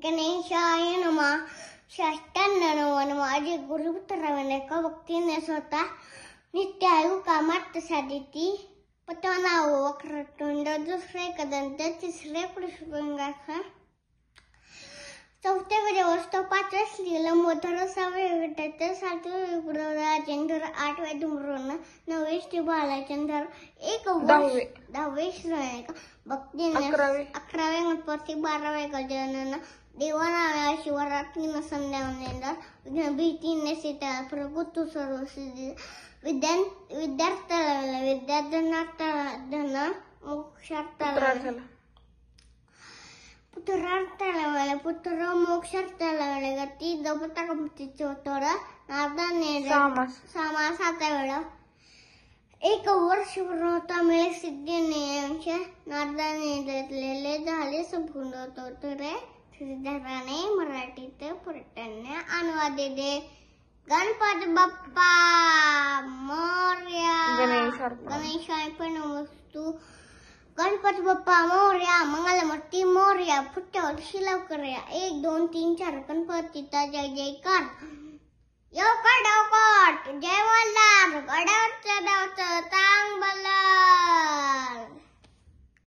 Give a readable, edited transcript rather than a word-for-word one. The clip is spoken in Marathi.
गणेशाय नमः. शास्त्रांना माझे गुरुपुत्रावनेका भक्तीने स्वतः नित्य आयु कामात साधिती. पतनाव वक्रतुंड दुसरे कदंत तिसरे पुरुषभंगाखा. चौथ्या गजवस्त पाचव्या श्रीला मोधर सहाव्या विटाचं सातव्या विप्र राजेंद्र आठव्या धुम्रोन नववे श्री बालाचंद्र एक दहावे श्री भक्तीने 11व्या गणपती 12व्या गजानन देवानाव्या शिवरात्रीनं संध्यावनेंद्र भीतीने सीता प्रभुत्व सर्व सिद्धी विद्यार्थ्याला विद्याधन मोक्षार्थाला पुत्रार्थाला पुत्र मोक्षार्थाला गती दपता गमतीचे उत्तर नारदाने सामासाचा वेळा एक वर्ष पूर्ण होता मिळे सिद्धीने नारदाने घेतलेले झाले संपूर्ण उत्तरे श्रीधराने मराठीत पुरटणे अनुवादिले. गणपती बाप्पा मोरया. गणेशाय पण वस्तू. गणपती बाप्पा मोरया. मंगलमूर्ती मोरया. पुढच्या वर्षी लवकर या. 1 2 3 4 गणपतीचा जय जयकार.